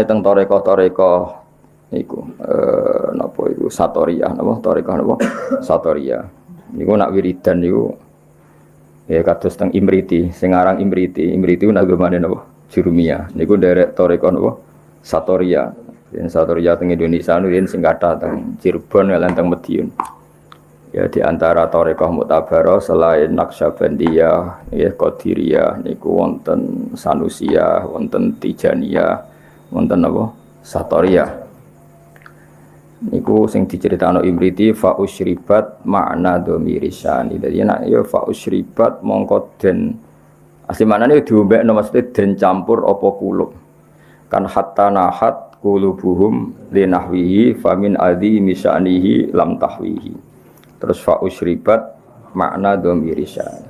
mulane teng toreko niku napa iku Satoriyah napa toreko napa Satoriyah. Niku nak wiridan niku ya kados teng Imriti, sing aran Imriti nak agamane napa Jurumiyah. Niku derek toreko napa Satoriyah. Yen Satoriyah teng Indonesia niku sing kathah teng Cirebon lan teng Madiun. Ya di antara tarekah muktabarah selain Naqsyabandiyah, ya Qadiriyah niku wonten Sanusiyah, wonten Tijaniyah, wonten apa? Satoriyah. Niku sing diceritakno Imriti fa usyribat makna dhamirisani. Dadi nek ya fa usyribat mongko den asli maknane diombekno mesti den campur apa kulub. Kan hatta nahat qulubuhum linahwihi famin adzi misanihi lam tahwihi. Terus fa usyribat makna dhamirisan.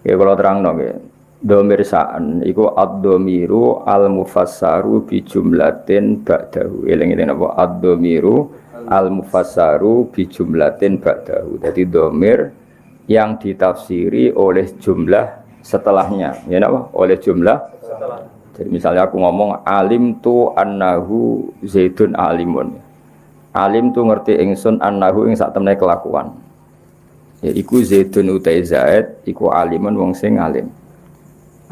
Ya kalau terangno nggih. Dhamirsaan iku ad-dhamiru al-mufassaru bi jumlatin ba'dahu. Eling-eling apa ad-dhamiru al-mufassaru bi jumlatin ba'dahu. Jadi dhamir yang ditafsiri oleh jumlah setelahnya. Ya napa? Oleh jumlah setelah. Jadi misalnya aku ngomong alim tu annahu zaidun alimun. Alim tu ngerti ingsun annahu ing sak temene kelakuan. Ya iku zaidun utai zaid iku alimun wong sing alim.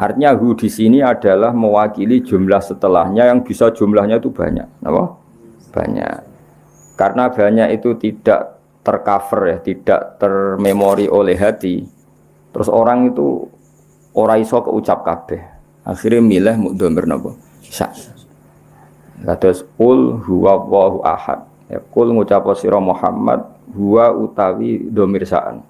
Artinya hu di sini adalah mewakili jumlah setelahnya yang bisa jumlahnya itu banyak. Napa? Banyak. Karena banyak itu tidak tercover ya, tidak termemori oleh hati. Terus orang itu ora iso keucap kabeh. Akhirnya milih mudhamir napa? Sa. Kados ul huwallahu ahad. Ya kul ngucap sira Muhammad huwa utawi dhamirsaan.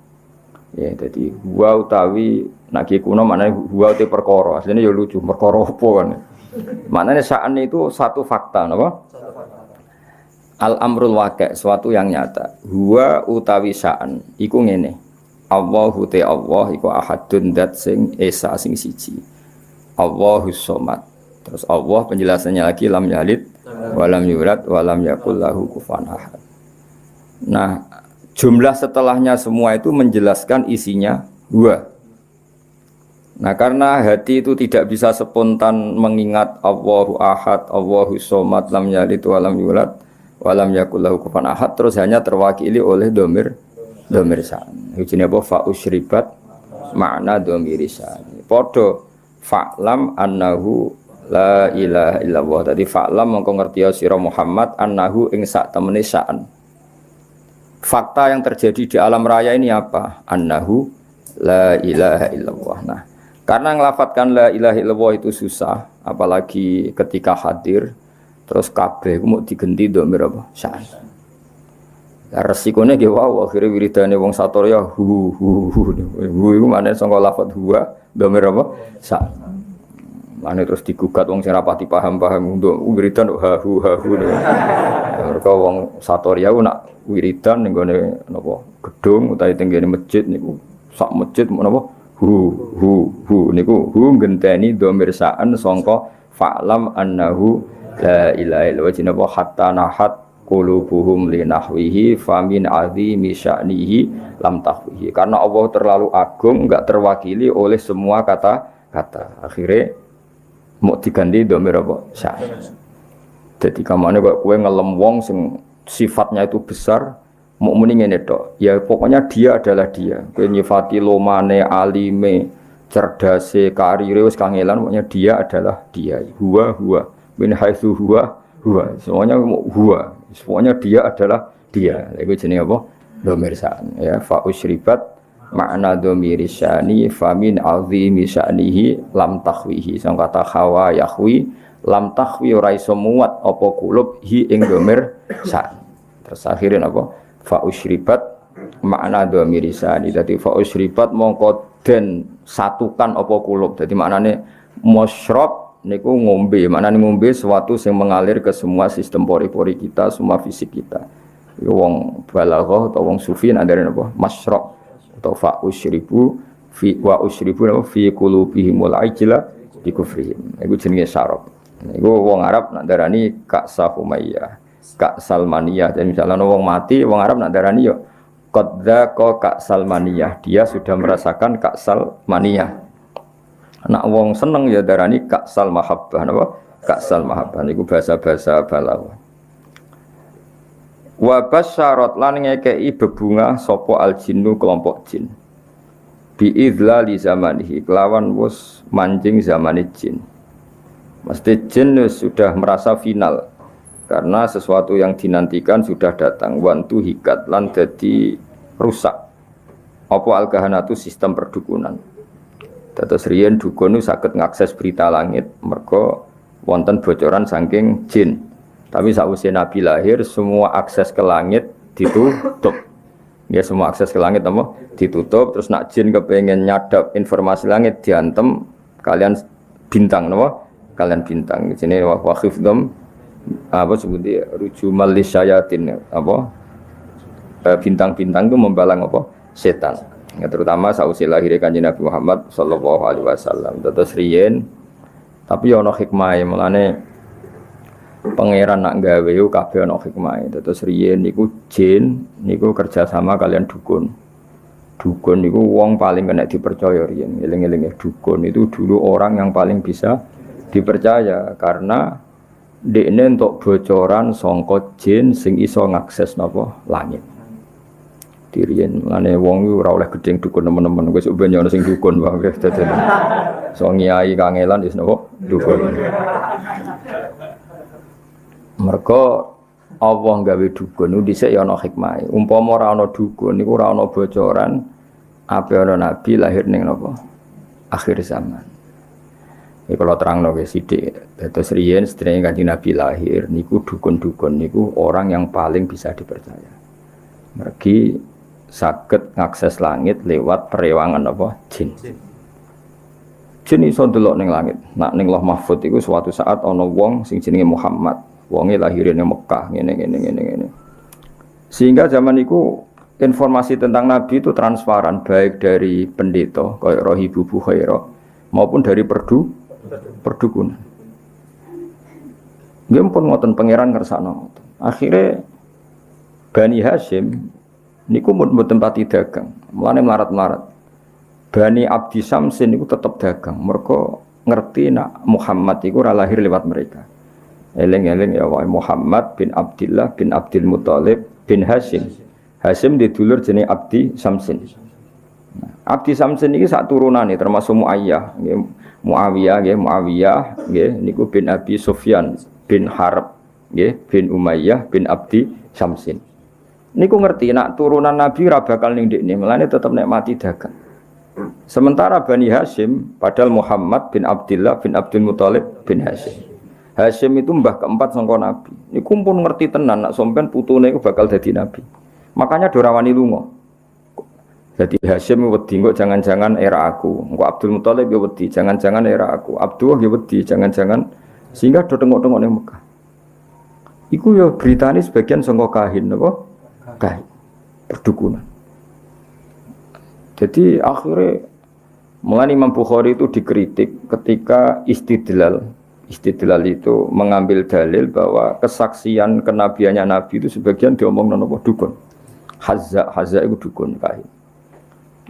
Ya dadi huwa utawi naki kuno maknane huwa te perkara. Asline ya lucu, perkara apa kan. Maknane sa'an itu satu fakta napa? Al amrul waqi', suatu yang nyata. Huwa utawi sa'an iku ngene. Allahu te Allah iku ahadun dat sing esa sing siji. Allahus somad. Terus Allah penjelasannya lagi lam yalid walam yulad walam yakul lahu kufuwan ahad. Nah, jumlah setelahnya semua itu menjelaskan isinya huwa. Nah, karena hati itu tidak bisa spontan mengingat Allahu ahad, Allahus somad, lam yalid walam yulad walam yakul lahu kufuwan ahad, terus hanya terwakili oleh dhamir sa'an. Ujine apa fa usyribat makna dhamir sa'an. Padha fa'lam annahu la ilaha illallah. Tadi fa'lam mengko ngerti sira Muhammad annahu ing sak temene sa'an. Fakta yang terjadi di alam raya ini apa? Annahu la ilaha illallah. Nah, karena ngelafatkan la ilaha illallah itu susah, apalagi ketika hadir terus kabeh mau digenti dhamir apa? Sa'an. Lah resikone nggih wae akhire wiridane wong Satoriyah hu iku maneh saka lafadz huwa dhamir apa? Sa'an. Ane terus digugat wong sing rapati paham untuk wiridan hahu. Mereka wong Satoriyah nak wiridan ning gone napa gedung utawa teng ngene masjid niku sak masjid napa hu niku hu ngenteni dhamir sa'an sangka fa'lam annahu la ilaha illallah jinapa hatta nahat qulubuhum linahwihi famin azimi sya'nihi lam tahwihi. Karena Allah terlalu agung enggak terwakili oleh semua kata-kata. Akhirnya mau diganti dhamir apa? Sa'an. Jadi kamane kok kowe ngelem wong sing sifatnya itu besar, mau muni ngene tok. Ya pokoknya dia adalah dia. Kowe nyifati lomane, alime, cerdase, karire wis kangelan, pokoknya dia adalah dia. Huwa min haitsu huwa. Semuanya huwa. Semuanya dia adalah dia. Iku jenenge apa? Dhamir sa'an. Ya fa usyribat makna dhamiri syani famin azimi syanihi lam tahwihi. Sang kata khawa yahwi lam tahwi ora iso muat apa kulub hi ing dhamir sa'an. Terus akhirin apa? Fa usyribat makna dhamiri syani. Dadi fa usyribat mongko den satukan apa kulub. Dadi maknane musyrab niku ngombe. Maknane ngombe sesuatu yang mengalir ke semua sistem pori-pori kita, semua fisik kita. Iku wong balaghah atau wong sufi andare apa? Masyrab atau fa usyribu fi wa usyribu fi qulubihimul ajla bi kufrihim. Iku jenenge syarab. Iku wong Arab nak darani Ka'sa Humayyah, Ka'sal maniyah. Dan misalnya wong mati, wong Arab nak darani yo qadza Ka'sal maniyah. Dia sudah merasakan Ka'sal maniyah. Nak wong seneng ya darani Ka'sal mahabbah napa? Kasal mahabbah niku bahasa-bahasa balaghah. Wa basyarat lan ngekei bebungah sapa al jinnu kelompok jin. Bi idzlali zamanihi kelawan wis manjing zamane jin. Mesti jin sudah merasa final karena sesuatu yang dinantikan sudah datang. Wantu hikat lan dadi rusak. Apa al-kahanatu sistem perdukunan. Dados riyen dukun saged ngakses berita langit mergo wonten bocoran saking jin. Tapi sakwise Nabi lahir semua akses ke langit ditutup. Ya semua akses ke langit apa? Ditutup. Terus nak jin kepengen nyadap informasi langit diantem kalian bintang napa? Kalian bintang. Di sini wa khifdhum apa sebutnya rujumal lisyayatin apa? Bintang-bintang itu membalang apa? Setan. Ya, terutama sakwise lahir Kanjeng Nabi Muhammad sallallahu alaihi wasallam. Terus riyen tapi ana hikmahe mulane pangeran nak gawe yo kabeh ana hikmahe. Terus riyen niku jin niku kerjasama kalian dukun. Dukun niku wong paling kena dipercaya riyen. Eling-eling dukun itu dulu orang yang paling bisa dipercaya karena dekne entuk bocoran sangka jin sing iso ngakses napa langit. Dirien lane wong iku ora oleh gedeng dukun nemen-nemen wis ben yo sing dukun wae dadi. So nyai kangelan wis napa dukun. Mergo Allah gawe dukun niku dhisik ya ana hikmahe. Umpama ora ana dukun niku ora ana bocoran ape ana nabi lahir ning napa? Akhir zaman. Iki kalau terangno ge sithik. Dados riyen sedherenge Kanjeng Nabi lahir niku dukun-dukun niku orang yang paling bisa dipercaya. Mergi saged ngakses langit lewat perewangan apa? Jin. Jin iso ndelok ning langit. Nak ning Lauh Mahfuz iku suatu saat ana wong sing jenenge Muhammad. Wonge lahir ning Mekah ngene. Sehingga zaman iku informasi tentang Nabi itu transparan baik dari pendeta kaya Rohibu Bukhaira maupun dari perdukunan. Nggih pun ngoten pangeran ngersakno. Akhire Bani Hashim niku mboten pati dagang, mulane melarat-melarat. Bani Abdi Samsin niku tetep dagang, mergo ngerti nak Muhammad iku ora lahir lewat mereka. Eling-eling ya wae Muhammad bin Abdillah bin Abdul Muthalib bin Hashim. Hashim didulur jenenge Abdi Samsin. Abdi Samsin iki sak turunane termasuk Muayyah, nggih Muawiyah nggih niku bin Abi Sufyan bin Harb nggih bin Umayyah bin Abdi Samsin. Niku ngerti nak turunan Nabi ora bakal ning ndekne, melane tetep nek mati dagang. Sementara Bani Hashim padahal Muhammad bin Abdillah bin Abdul Muthalib bin Hashim. Hashim itu mbah keempat sangka Nabi. Niku pun ngerti tenan nak sampean putune iku bakal dadi nabi. Makanya ora wani lunga. Jadi Hashim wedi kok jangan-jangan era aku. Engko Abdul Muthalib ya wedi, jangan-jangan era aku. Abdullah ya wedi, jangan-jangan sehingga do tengok-tengok ning Mekah. Iku ya beritane sebagian sangka kahin napa? Kahin. Perdukunan. Jadi akhirnya mulai Imam Bukhari itu dikritik ketika istidlal itu mengambil dalil bahwa kesaksian kenabiannya Nabi itu sebagian diomong napa dukun. Hazza itu dukun kahin.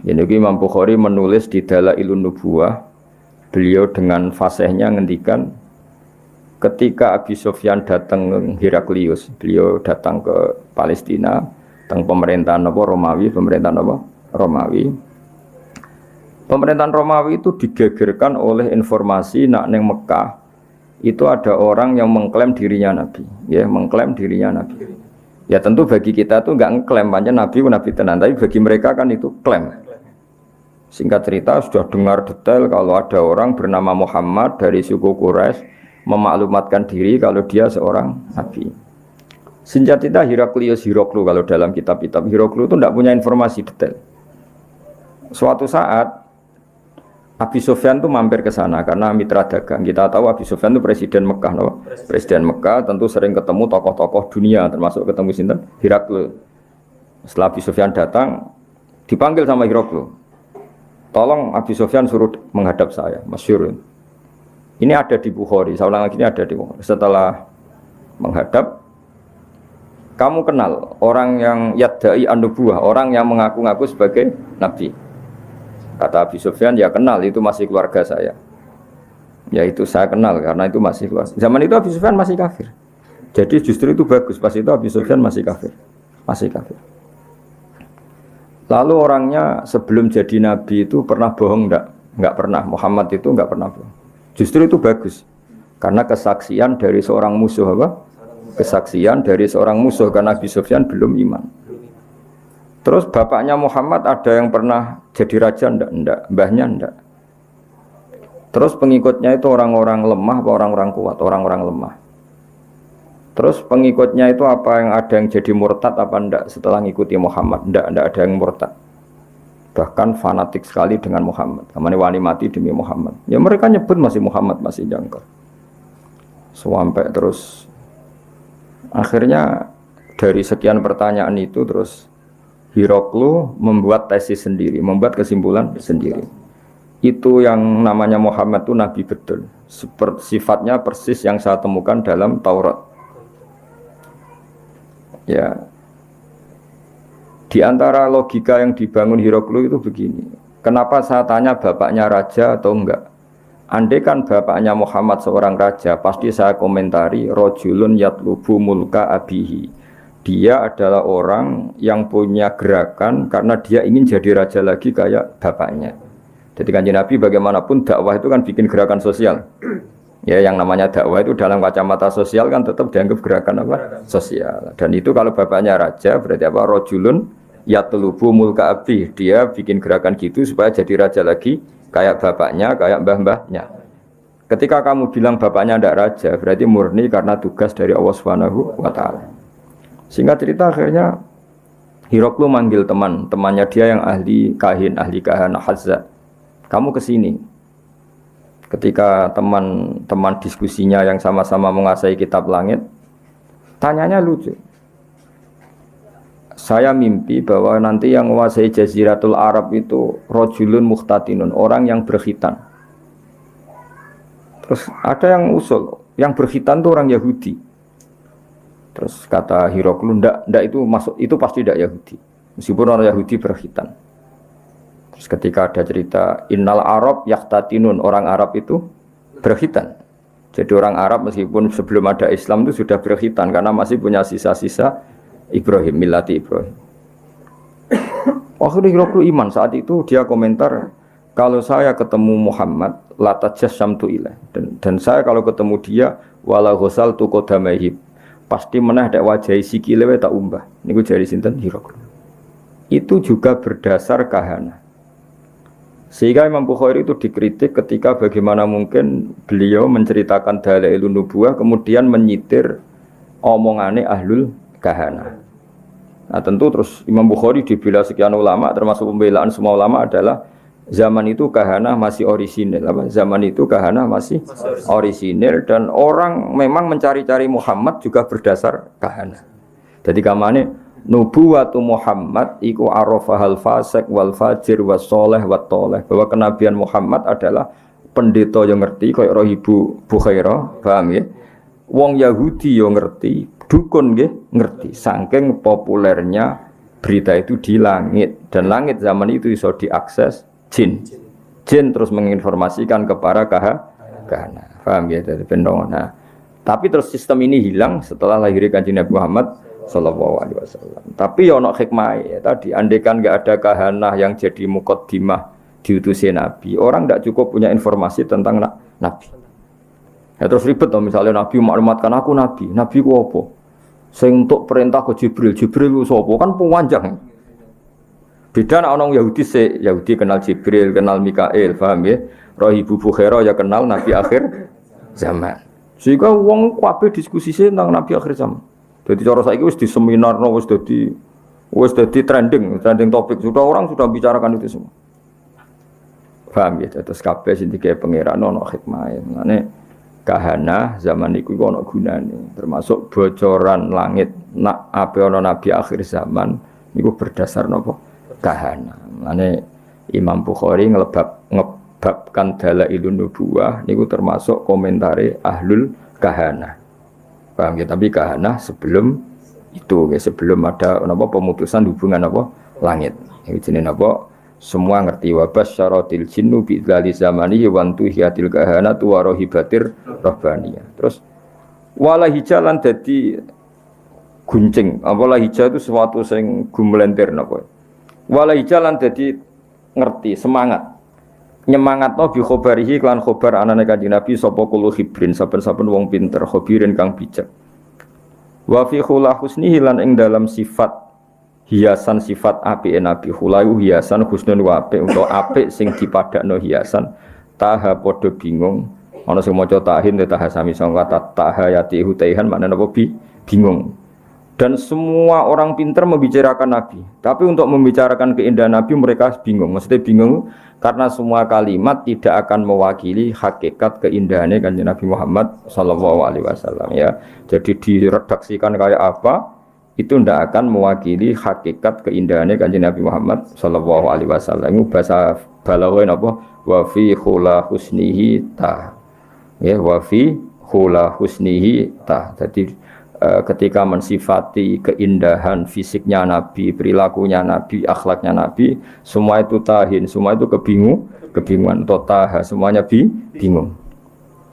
Jadi Imam Bukhari menulis di Dalailun Nubuwah, beliau dengan fasihnya ngendikan ketika Abi Sufyan datang Heraklius, beliau datang ke Palestina, teng pemerintahan apa Romawi, Pemerintahan Romawi itu digegerkan oleh informasi nak neng Mekah itu ada orang yang mengklaim dirinya Nabi, ya mengklaim dirinya Nabi. Ya tentu bagi kita tuh nggak ngeklaim banyak Nabi tenan, tapi bagi mereka kan itu klaim. Singkat cerita sudah dengar detail kalau ada orang bernama Muhammad dari suku Quraisy memaklumatkan diri kalau dia seorang Nabi. Singkat cerita Heraklius kalau dalam kitab-kitab Heraklius itu tidak punya informasi detail. Suatu saat Abi Sufyan itu mampir ke sana karena mitra dagang. Kita tahu Abi Sufyan itu presiden Mekah, no? Presiden Mekah tentu sering ketemu tokoh-tokoh dunia, termasuk ketemu sinten Heraklius. Setelah Abi Sufyan datang, dipanggil sama Heraklius. Tolong Abi Sufyan suruh menghadap saya, masyhur. Ini ada di Bukhari, saya ulang lagi ini ada di Bukhari. Setelah menghadap, kamu kenal orang yang yadda'i an-nubuwah, orang yang mengaku-ngaku sebagai Nabi. Kata Abi Sufyan, ya kenal, itu masih keluarga saya. Ya itu saya kenal karena itu masih luas. Zaman itu Abi Sufyan masih kafir. Jadi justru itu bagus. Pas itu Abi Sufyan masih kafir. Masih kafir. Lalu orangnya sebelum jadi nabi itu pernah bohong enggak? Enggak pernah. Muhammad itu enggak pernah bohong. Justru itu bagus. Karena kesaksian dari seorang musuh apa? Kesaksian dari seorang musuh karena Abi Sufyan belum iman. Terus bapaknya Muhammad ada yang pernah jadi raja enggak? Enggak. Mbahnya enggak. Terus pengikutnya itu orang-orang lemah apa orang-orang kuat? Orang-orang lemah. Terus pengikutnya itu apa yang ada yang jadi murtad apa enggak setelah ngikuti Muhammad? Enggak ada yang murtad. Bahkan fanatik sekali dengan Muhammad. Kamane wani mati demi Muhammad. Ya mereka nyebut masih Muhammad, masih jangkar. Sampai terus akhirnya dari sekian pertanyaan itu terus Hiroklu membuat tesis sendiri, membuat kesimpulan sendiri. Itu yang namanya Muhammad itu nabi betul. Seperti sifatnya persis yang saya temukan dalam Taurat. Ya, di antara logika yang dibangun Hiroklu itu begini. Kenapa saya tanya bapaknya raja atau enggak? Andai kan bapaknya Muhammad seorang raja, pasti saya komentari rojulun yatlubu mulka abihi. Dia adalah orang yang punya gerakan karena dia ingin jadi raja lagi kayak bapaknya. Jadi Kanjeng Nabi bagaimanapun dakwah itu kan bikin gerakan sosial. Ya, yang namanya dakwah itu dalam kacamata sosial kan tetap dianggap gerakan apa? Sosial. Dan itu kalau bapaknya raja berarti apa? Rojulun yatlubu mulka abi. Dia bikin gerakan gitu supaya jadi raja lagi kayak bapaknya, kayak mbah-mbahnya. Ketika kamu bilang bapaknya tidak raja, berarti murni karena tugas dari Allah Subhanahu wa taala. Singkat cerita akhirnya Hiroklu manggil temannya dia yang ahli kahana Hazza. Kamu kesini. Ketika teman-teman diskusinya yang sama-sama menguasai kitab langit, tanyanya lucu. Saya mimpi bahwa nanti yang menguasai Jaziratul Arab itu rojulun muhtatinun, orang yang berkhitan. Terus ada yang usul, yang berkhitan itu orang Yahudi. Terus kata Hiroklu, ndak itu masuk, itu pasti ndak Yahudi. Meskipun orang Yahudi berkhitan. Terus ketika ada cerita innal Arab yahtatinun, orang Arab itu berkhitan. Jadi orang Arab meskipun sebelum ada Islam itu sudah berkhitan karena masih punya sisa-sisa Ibrahim, millati Ibrahim. Akhirnya Hiroklu iman. Saat itu dia komentar, kalau saya ketemu Muhammad latajassamtu ilaih, dan saya kalau ketemu dia wala ghasaltu qadamaihi, pasti meneh dek wajahi sikile tak umbah. Niku jari sinten Hiroklu. Itu juga berdasar kahana. Sehingga Imam Bukhari itu dikritik ketika bagaimana mungkin beliau menceritakan dalailun nubuwah kemudian menyitir omongane ahlul kahana. Nah tentu terus Imam Bukhari dibela sekian ulama, termasuk pembelaan semua ulama adalah zaman itu kahana masih orisinil. Zaman itu kahana masih orisinil dan orang memang mencari-cari Muhammad juga berdasar kahana. Jadi kamane nubuwatu Muhammad iku arafahal fasik wal fajir was soleh wat toleh, bahwa kenabian Muhammad adalah pendeta yang ngerti kaya roh Ibu Bukhairah, paham ya? Wong Yahudi yang ngerti, dukun nggih ngerti. Saking populernya berita itu di langit, dan langit zaman itu bisa diakses jin. Jin terus menginformasikan kepada kahana. Paham ya? Dari pendongan. Nah, tapi terus sistem ini hilang setelah lahirnya Kanjeng Nabi Muhammad sallallahu alaihi wasallam. Tapi ya ono hikmah ya tadi, andaikan enggak ada kahanah yang jadi muqaddimah diutusi Nabi, orang enggak cukup punya informasi tentang Nabi. Ya terus ribet toh, misalnya Nabi maklumatkan aku Nabi. Nabi ku apa? Sing untuk perintah ke Jibril. Jibril ku sapa? Kan panjang. Beda nek ana Yahudi Yahudi kenal Jibril, kenal Mikail, paham ya? Roh Ibu Bukhairah ya kenal Nabi akhir zaman. Sehingga wong kabeh diskusi tentang Nabi akhir zaman. Jadi cara saiki wis di seminar, wis dadi trending topik. Sudah orang sudah bicarakan itu semua. Paham ya? Terus kabeh sing dikek pangeran ono hikmahe. Mane kahana zaman iku ono gunane, termasuk bocoran langit nak ape ono nabi akhir zaman niku berdasar napa? Kahana. Mane Imam Bukhari ngebabkan dalailun nubuwah niku termasuk komentare ahlul kahana. Paham ya? Tapi kahana sebelum itu, ya, sebelum ada apa pemutusan hubungan apa langit. Ini jenis apa semua ngerti wa basyaratil jinnu bi dzali zamani wa antuhiyatil kahanatu wa rohibatir rahbaniyah. Terus wala hijalan dadi guncing, wala hija itu sesuatu sing gumelentir napa. Wala hijalan dadi ngerti semangat. Nyemangatno bi khabarihi lan khabar anane Kanjeng Nabi sapa kulo khibrin saben-saben wong pinter khabirin kang bijak. Wa fi khula husnihi lan ing dalam sifat hiasan sifat apike Nabi khulayu hiasan husnun wa apik utawa apik sing dipadakno hiasan taha padha bingung ana sing maca tahin taha sami sing kata tahayati hutaihan maknane apa bingung. Dan semua orang pintar membicarakan Nabi. Tapi untuk membicarakan keindahan Nabi mereka bingung. Maksudnya bingung karena semua kalimat tidak akan mewakili hakikat keindahannya Kanjeng Nabi Muhammad SAW. Ya, jadi diredaksikan kayak apa itu tidak akan mewakili hakikat keindahannya Kanjeng Nabi Muhammad SAW. Itu bahasa balaghah apa? Wa fi khula husnihi ta. Ya, wa fi khula husnihi ta. Jadi ketika mensifati keindahan fisiknya Nabi, perilakunya Nabi, akhlaknya Nabi, semua itu tahin, semua itu kebingungan, atau taha, semuanya bingung.